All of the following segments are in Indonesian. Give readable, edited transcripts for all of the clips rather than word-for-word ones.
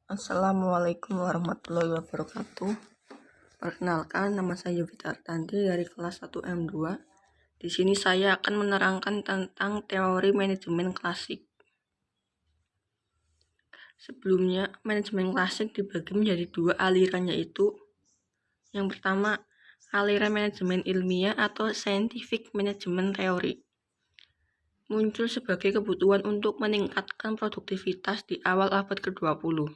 Assalamualaikum warahmatullahi wabarakatuh. Perkenalkan, nama saya Yovita Artanti dari kelas 1M2. Di sini saya akan menerangkan tentang teori manajemen klasik. Sebelumnya, manajemen klasik dibagi menjadi dua aliran, yaitu yang pertama, aliran manajemen ilmiah atau scientific management theory. Muncul sebagai kebutuhan untuk meningkatkan produktivitas di awal abad ke-20.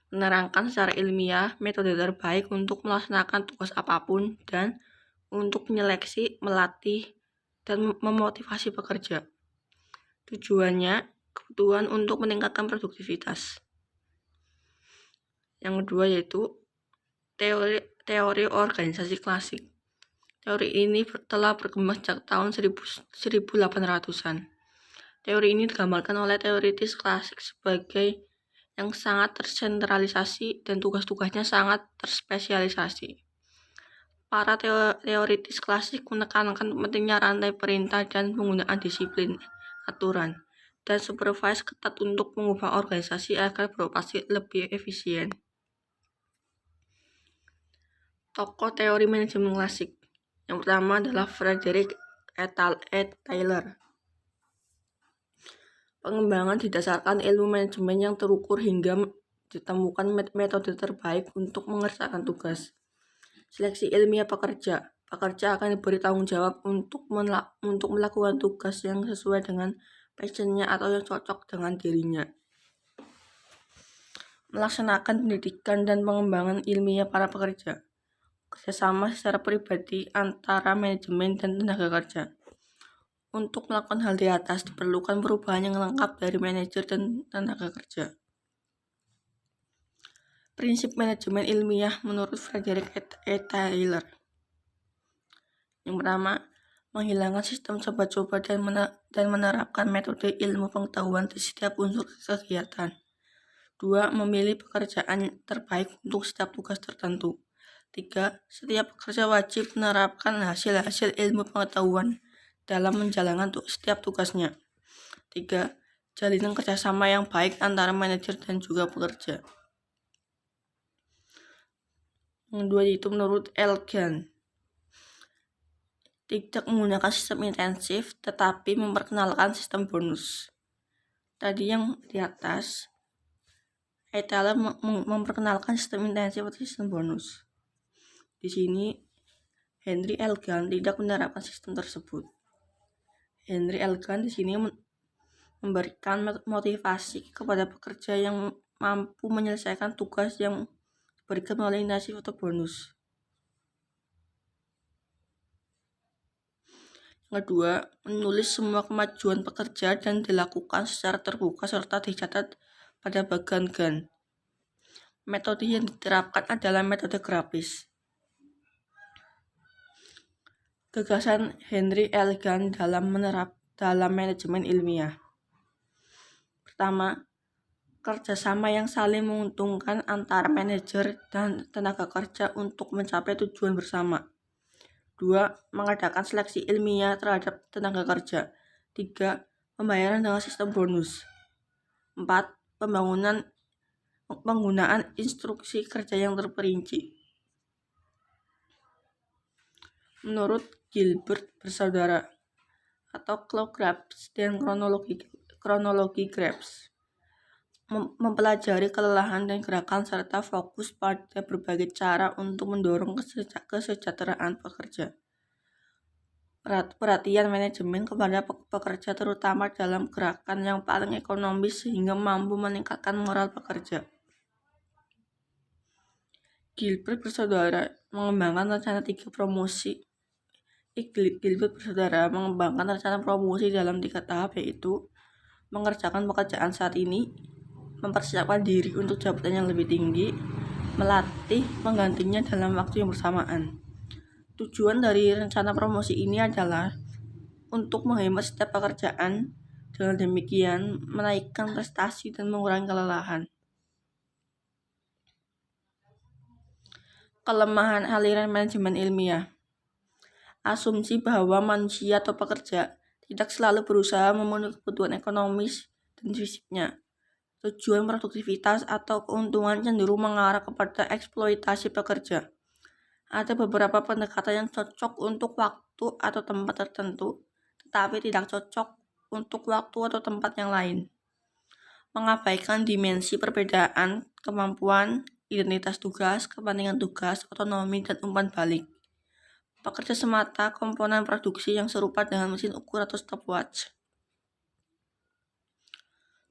Menerangkan secara ilmiah metode terbaik untuk melaksanakan tugas apapun dan untuk menyeleksi, melatih, dan memotivasi pekerja. Tujuannya, kebutuhan untuk meningkatkan produktivitas. Yang kedua yaitu teori organisasi klasik. Teori ini telah berkembang sejak tahun 1800-an. Teori ini digambarkan oleh teoritis klasik sebagai yang sangat tersentralisasi dan tugas-tugasnya sangat terspesialisasi. Para teoritis klasik menekankan pentingnya rantai perintah dan penggunaan disiplin, aturan, dan supervise ketat untuk mengubah organisasi agar beroperasi lebih efisien. Tokoh teori manajemen klasik. Yang pertama adalah Frederick et Taylor. Pengembangan didasarkan ilmu manajemen yang terukur hingga ditemukan metode terbaik untuk mengerjakan tugas. Seleksi ilmiah pekerja. Pekerja akan diberi tanggung jawab untuk melakukan tugas yang sesuai dengan passionnya atau yang cocok dengan dirinya. Melaksanakan pendidikan dan pengembangan ilmiah para pekerja. Kerjasama secara pribadi antara manajemen dan tenaga kerja. Untuk melakukan hal di atas diperlukan perubahan yang lengkap dari manajer dan tenaga kerja. Prinsip manajemen ilmiah menurut Frederick et Taylor. Yang pertama, menghilangkan sistem coba-coba dan menerapkan metode ilmu pengetahuan di setiap unsur kegiatan. 2. Memilih pekerjaan terbaik untuk setiap tugas tertentu. 3. Setiap pekerja wajib menerapkan hasil-hasil ilmu pengetahuan dalam menjalankan setiap tugasnya. 3. Jalinan kerjasama yang baik antara manajer dan juga pekerja. Yang kedua yaitu menurut Elgan. Tidak menggunakan sistem intensif, tetapi memperkenalkan sistem bonus. Tadi yang di atas, Taylor memperkenalkan sistem intensif atau sistem bonus. Di sini, Henry Elgan tidak menerapkan sistem tersebut. Henry Elgan di sini memberikan motivasi kepada pekerja yang mampu menyelesaikan tugas yang diberikan melalui intensif atau bonus. Yang kedua, menulis semua kemajuan pekerja dan dilakukan secara terbuka serta dicatat pada bagian Gantt. Metode yang diterapkan adalah metode grafis. Gagasan Henry Elgan dalam manajemen ilmiah. Pertama, kerjasama yang saling menguntungkan antara manajer dan tenaga kerja untuk mencapai tujuan bersama. 2. Mengadakan seleksi ilmiah terhadap tenaga kerja. 3. Pembayaran dengan sistem bonus. 4. Penggunaan instruksi kerja yang terperinci. Menurut Gilbert bersaudara atau Claude Grabs dan kronologi Grabs, mempelajari kelelahan dan gerakan serta fokus pada berbagai cara untuk mendorong kesejahteraan pekerja. Perhatian manajemen kepada pekerja terutama dalam gerakan yang paling ekonomis sehingga mampu meningkatkan moral pekerja. Gilbert bersaudara mengembangkan rencana 3 promosi. Gilbert bersaudara mengembangkan rencana promosi dalam 3 tahap, yaitu mengerjakan pekerjaan saat ini, mempersiapkan diri untuk jabatan yang lebih tinggi, melatih penggantinya dalam waktu yang bersamaan. Tujuan dari rencana promosi ini adalah untuk menghemat setiap pekerjaan, dengan demikian menaikkan prestasi dan mengurangi kelelahan. Kelemahan aliran manajemen ilmiah. Asumsi bahwa manusia atau pekerja tidak selalu berusaha memenuhi kebutuhan ekonomis dan fisiknya. Tujuan produktivitas atau keuntungan cenderung mengarah kepada eksploitasi pekerja. Ada beberapa pendekatan yang cocok untuk waktu atau tempat tertentu, tetapi tidak cocok untuk waktu atau tempat yang lain. Mengabaikan dimensi perbedaan, kemampuan, identitas tugas, kepentingan tugas, otonomi, dan umpan balik. Pekerja semata komponen produksi yang serupa dengan mesin ukur atau stopwatch.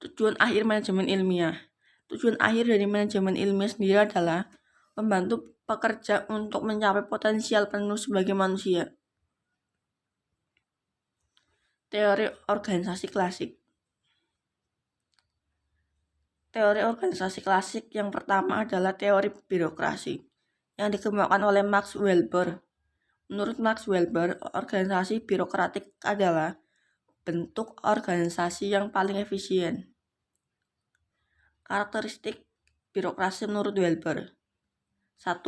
Tujuan akhir manajemen ilmiah. Tujuan akhir dari manajemen ilmiah sendiri adalah membantu pekerja untuk mencapai potensial penuh sebagai manusia. Teori organisasi klasik. Teori organisasi klasik yang pertama adalah teori birokrasi yang dikembangkan oleh Max Weber. Menurut Max Weber, organisasi birokratik adalah bentuk organisasi yang paling efisien. Karakteristik birokrasi menurut Weber. 1.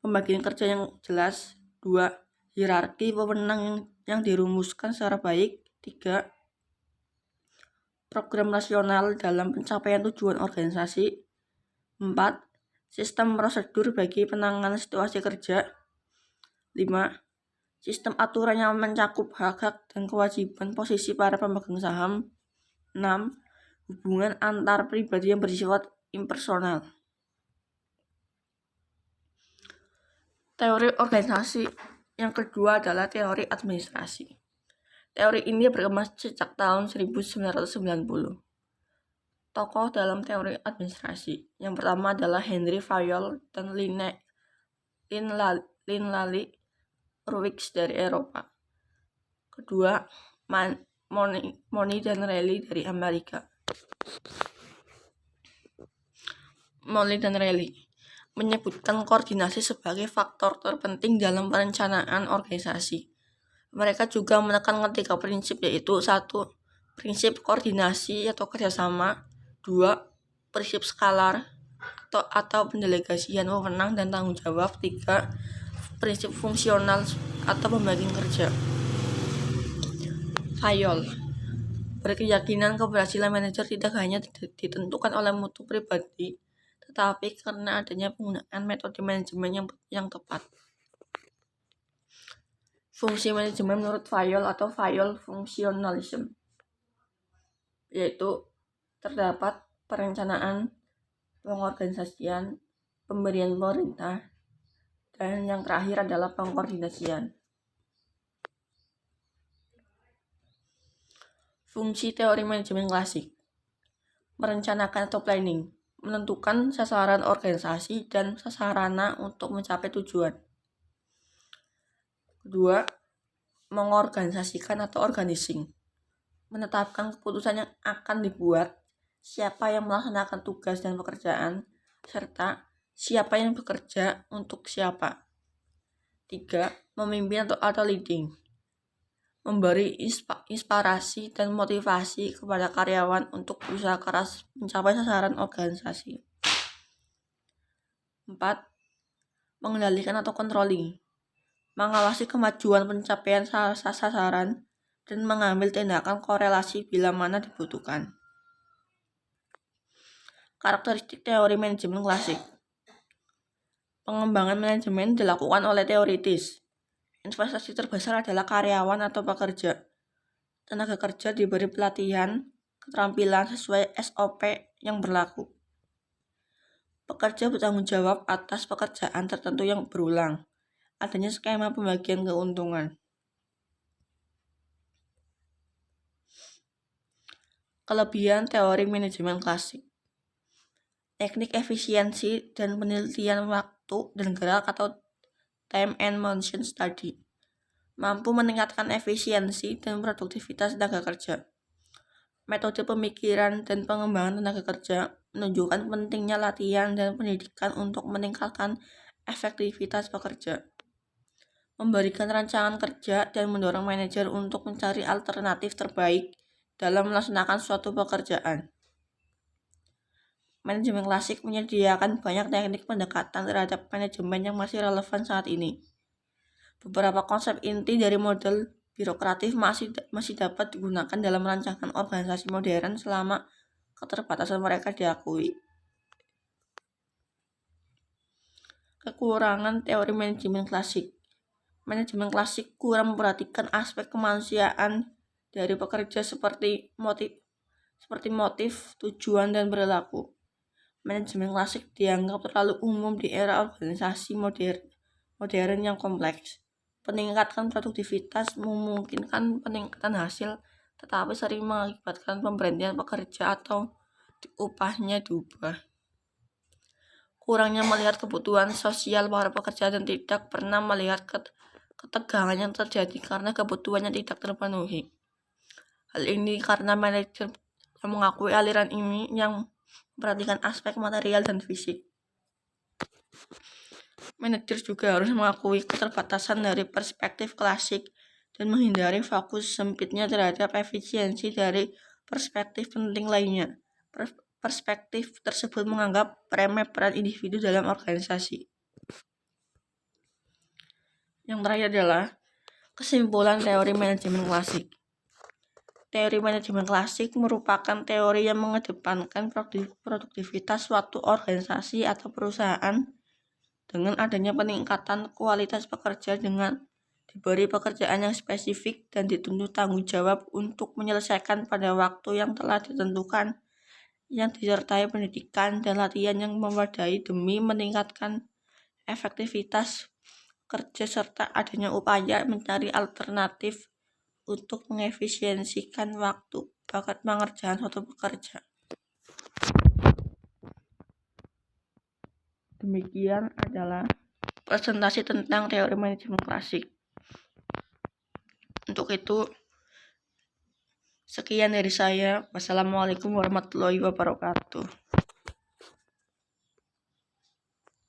Pembagian kerja yang jelas. 2. Hierarki wewenang yang dirumuskan secara baik. 3. Program nasional dalam pencapaian tujuan organisasi. 4. Sistem prosedur bagi penanganan situasi kerja. 5. Sistem aturan yang mencakup hak-hak dan kewajiban posisi para pemegang saham. 6. Hubungan antar pribadi yang bersifat impersonal. Teori organisasi yang kedua adalah teori administrasi. Teori ini berkembang sejak tahun 1990. Tokoh dalam teori administrasi yang pertama adalah Henry Fayol dan Lynn Lally Ruiks dari Eropa. Kedua, Moni dan Reilly dari Amerika. Moni dan Reilly menyebutkan koordinasi sebagai faktor terpenting dalam perencanaan organisasi. Mereka juga menekankan 3 prinsip, yaitu 1. Prinsip koordinasi atau kerjasama. 2. Prinsip skalar atau pendelegasian wewenang dan tanggung jawab. 3. Prinsip fungsional atau pembagian kerja. Fayol berkeyakinan keberhasilan manajer tidak hanya ditentukan oleh mutu pribadi, tetapi karena adanya penggunaan metode manajemen yang tepat. Fungsi manajemen menurut Fayol atau Fayol Functionalism, yaitu terdapat perencanaan, pengorganisasian, pemberian perintah, dan yang terakhir adalah pengkoordinasian. Fungsi teori manajemen klasik. Merencanakan atau planning, menentukan sasaran organisasi dan sasarana untuk mencapai tujuan. Kedua, mengorganisasikan atau organizing, menetapkan keputusan yang akan dibuat, siapa yang melaksanakan tugas dan pekerjaan, serta siapa yang bekerja untuk siapa. 3. Memimpin atau leading, memberi inspirasi dan motivasi kepada karyawan untuk berusaha keras mencapai sasaran organisasi. 4. Mengendalikan atau controlling, mengawasi kemajuan pencapaian sasaran dan mengambil tindakan korelasi bila mana dibutuhkan. Karakteristik teori manajemen klasik. Pengembangan manajemen dilakukan oleh teoritis. Investasi terbesar adalah karyawan atau pekerja. Tenaga kerja diberi pelatihan, keterampilan sesuai SOP yang berlaku. Pekerja bertanggung jawab atas pekerjaan tertentu yang berulang. Adanya skema pembagian keuntungan. Kelebihan teori manajemen klasik. Teknik efisiensi dan penelitian waktu dan gerak atau time and motion study mampu meningkatkan efisiensi dan produktivitas tenaga kerja. Metode pemikiran dan pengembangan tenaga kerja menunjukkan pentingnya latihan dan pendidikan untuk meningkatkan efektivitas pekerja, memberikan rancangan kerja dan mendorong manajer untuk mencari alternatif terbaik dalam melaksanakan suatu pekerjaan. Manajemen klasik menyediakan banyak teknik pendekatan terhadap manajemen yang masih relevan saat ini. Beberapa konsep inti dari model birokratif masih dapat digunakan dalam rancangan organisasi modern selama keterbatasan mereka diakui. Kekurangan teori manajemen klasik. Manajemen klasik kurang memperhatikan aspek kemanusiaan dari pekerja seperti motif, tujuan, dan perilaku. Manajemen klasik dianggap terlalu umum di era organisasi modern yang kompleks. Peningkatan produktivitas memungkinkan peningkatan hasil, tetapi sering mengakibatkan pemberhentian pekerja atau upahnya diubah. Kurangnya melihat kebutuhan sosial para pekerja dan tidak pernah melihat ketegangan yang terjadi karena kebutuhannya tidak terpenuhi. Hal ini karena manajer yang mengakui aliran ini yang memperhatikan aspek material dan fisik. Manajer juga harus mengakui keterbatasan dari perspektif klasik dan menghindari fokus sempitnya terhadap efisiensi dari perspektif penting lainnya. Perspektif tersebut menganggap remeh peran individu dalam organisasi. Yang terakhir adalah kesimpulan teori manajemen klasik. Teori manajemen klasik merupakan teori yang mengedepankan produktivitas suatu organisasi atau perusahaan dengan adanya peningkatan kualitas pekerja dengan diberi pekerjaan yang spesifik dan dituntut tanggung jawab untuk menyelesaikan pada waktu yang telah ditentukan, yang disertai pendidikan dan latihan yang memadai demi meningkatkan efektivitas kerja serta adanya upaya mencari alternatif untuk mengefisiensikan waktu pengerjaan suatu pekerja. Demikian adalah presentasi tentang teori manajemen klasik. Untuk itu, sekian dari saya. Wassalamualaikum warahmatullahi wabarakatuh.